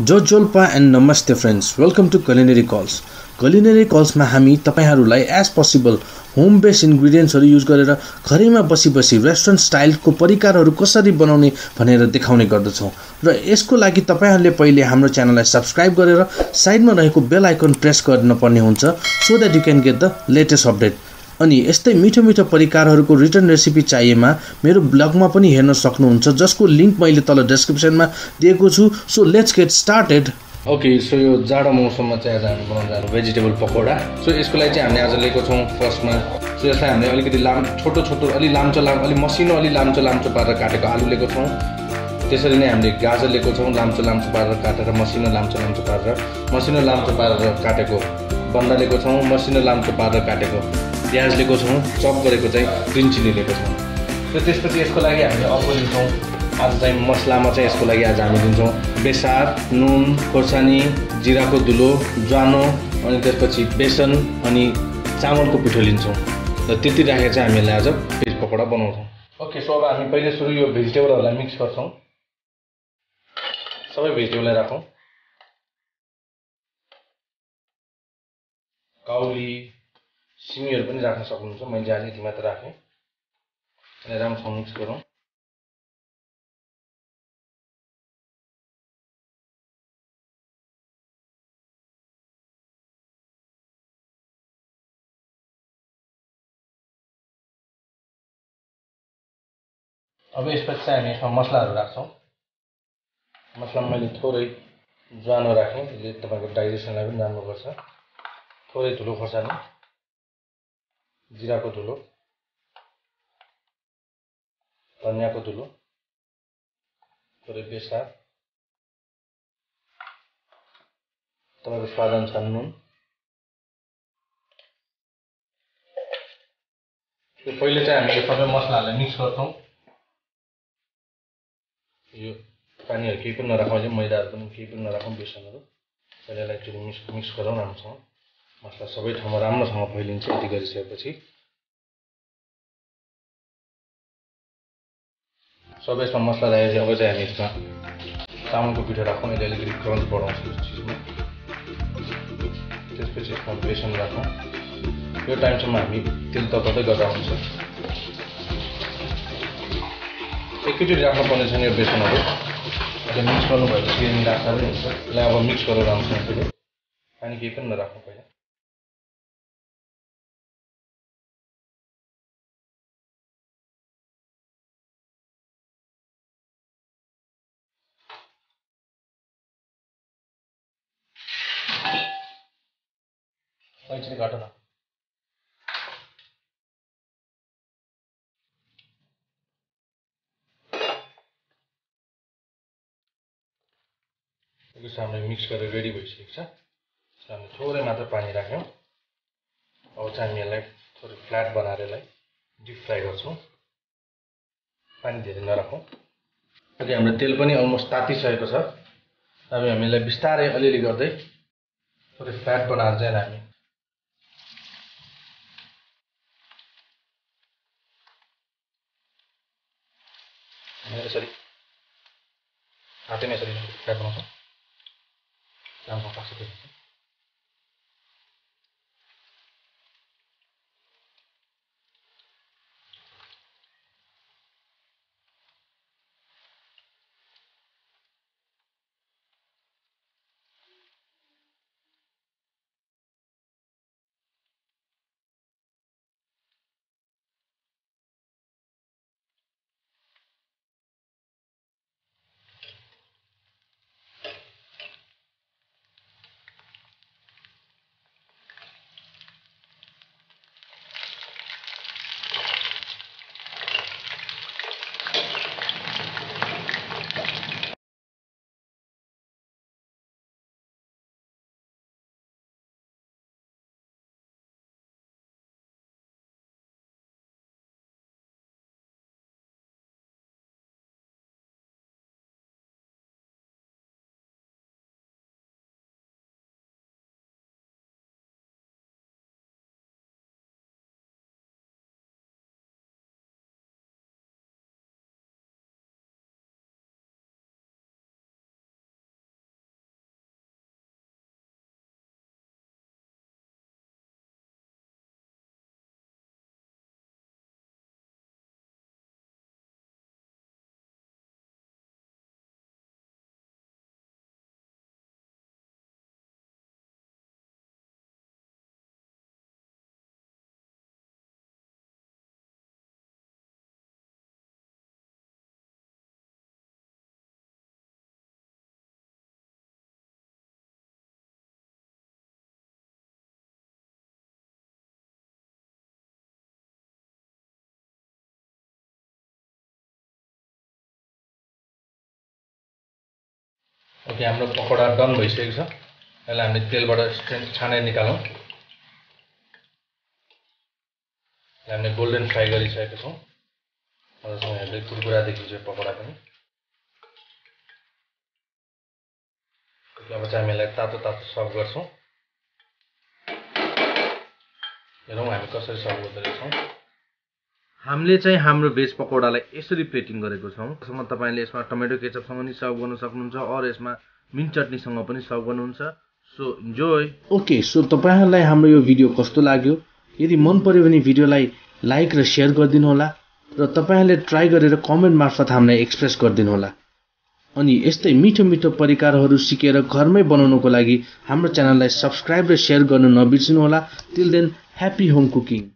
जोल्पा and नमस्ते friends, welcome to culinary कल्स। Culinary कल्समा हामी तपाईहरूलाई एज पोसिबल होम बेस्ड इन्ग्रिडियन्ट्सहरू युज गरेर घरैमा बसी बसी रेस्टुरेन्ट स्टाइलको परिकारहरू कसरी बनाउने भनेर देखाउने गर्दछौँ। र यसको लागि तपाईहरूले पहिले हाम्रो च्यानललाई सब्सक्राइब गरेर साइडमा रहेको बेल आइकन प्रेस गर्नुपर्ने हुन्छ, so that you can get the latest update. अनि यस्तै मिठो मिठो परिकारहरूको रिटर्न रेसिपी चाहिएमा मेरो ब्लगमा पनि हेर्न सक्नुहुन्छ, जसको लिङ्क मैले तल डिस्क्रिप्सनमा दिएको छु। So let's get started. Okay, so यो जाडो मौसममा चाहिँ आज हामी बनाउन जानु भेजिटेबल पकौडा। सो यसको लागि चाहिँ हामीले आज लिएको छौँ फर्स्टमा। सो यसलाई हामीले अलिकति छोटो छोटो अलि मसिनो अलि लाम्चो पारेर काटेको आलु लिएको छौँ। त्यसरी नै हामीले गाजर लिएको छौँ, लाम्चो पारेर काटेर मसिनो लाम्चो पारेर काटेको बन्दा लिएको छौँ, मसिनो लाम्चो पारेर काटेको प्याज लिएको छौँ, चप गरेको चाहिँ ग्रिन चिली लिएको छौँ। र त्यसपछि यसको लागि हामीले अर्को लिन्छौँ। आज चाहिँ मसलामा चाहिँ यसको लागि आज हामी लिन्छौँ बेसार, नुन, खोर्सानी, जिराको धुलो, ज्वानो, अनि त्यसपछि बेसन अनि चामलको पिठो लिन्छौँ। र त्यति राखेर चाहिँ हामीले आज भेज पकौडा बनाउँछौँ। ओके, सो अब हामी पहिले सुरु यो भेजिटेबलहरूलाई मिक्स गर्छौँ। सबै भेजिटेबललाई राखौँ। काउली, सिमीहरू पनि राख्न सक्नुहुन्छ, मैले आज यति मात्र राखेँ। अनि राम्रोसँग मिक्स गरौँ। अब यसपछि चाहिँ हामी यसमा मसलाहरू राख्छौँ। मसलामा मैले थोरै ज्वानो राखेँ, यसले तपाईँको डाइजेसनलाई पनि राम्रो गर्छ। थोरै धुलो खोर्सानी, जिराको धुलो, धनियाको धुलो, थोरै बेसार, तपाईँको स्वादअनुसार नुन। यो पहिले चाहिँ हामी यो सबै मसलाहरूलाई मिक्स गर्छौँ। यो पानीहरू केही पनि नराखौँ, मैदाहरू पनि केही पनि नराखौँ, बेसनहरू। पहिला यसलाई एकचोटि मिक्स गरौँ राम्रोसँग। मसला सबै ठाउँमा राम्रोसँग फैलिन्छ। यति गरिसकेपछि सबै यसमा मसला राखेपछि अब चाहिँ हामी यसमा चामलको पिठो राखौँ। यसले अलिकति क्रन्च बढाउँछ यस चिजमा। त्यसपछि यसमा बेसन राखौँ। यो टाइमसम्म हामी तेल तताउँदै गर्दा हुन्छ। एकैचोटि राख्नुपर्ने छैन यो बेसनहरू। अहिले मिक्स गर्नुभएपछि राख्दा पनि हुन्छ। यसलाई अब मिक्स गरेर राम्रोसँग फेरि पानी केही पनि नराख्नु पहिला। एकचोटि काटो न। यो हामीले मिक्स गरेर रेडी भइसकेको छ। हामीले थोरै मात्र पानी राख्यौँ। अब चाहिँ हामी यसलाई थोरै फ्ल्याट बनाएर यसलाई डिप फ्राई गर्छौँ। पानी धेरै नराखौँ। अहिले हाम्रो तेल पनि अलमोस्ट तातिसकेको छ। अब हामीलाई बिस्तारै अलिअलि गर्दै थोरै फ्ल्याट बनाएर चाहिँ हामी यसरी हातैमा यसरी फ्ल्याट बनाउँछौँ। राम्रो पाक्छ त्यो। ओके हाम्रो पकोडा डन भइसकेको छ यसलाई हामीले तेलबाट छानेर निकालौँ हामीले गोल्डन फ्राई गरिसकेका छौँ हजुरसँग हेर्दै कुरकुरा देखिन्छ पकोडा पनि अब चाहिँ हामीलाई तातो तातो सर्भ गर्छौँ हेरौँ हामी कसरी सर्भ गर्दै रहेछौँ हामीले चाहिँ हाम्रो भेज पकोडालाई यसरी प्लेटिङ गरेको छौँ यसमा तपाईले यसमा टमेटो केचपसँग पनि सर्भ गर्न सक्नुहुन्छ और यसमा मिन्ट चटनीसँग पनि सर्भ गर्नुहुन्छ सो इन्जोय ओके सो तपाईहरुलाई हाम्रो यो भिडियो कस्तो लाग्यो यदि मन पर्यो भने भिडियोलाई लाइक र शेयर गरिदिनु होला र तपाईहरुले ट्राई गरेर कमेन्ट मार्फत हामीलाई एक्सप्रेस गरिदिनु होला अनि यस्तै मिठो मिठो परिकारहरू सिकेर घरमै बनाउनको लागि हाम्रो च्यानललाई सब्स्क्राइब र शेयर गर्न नबिर्सनु होला till then happy home cooking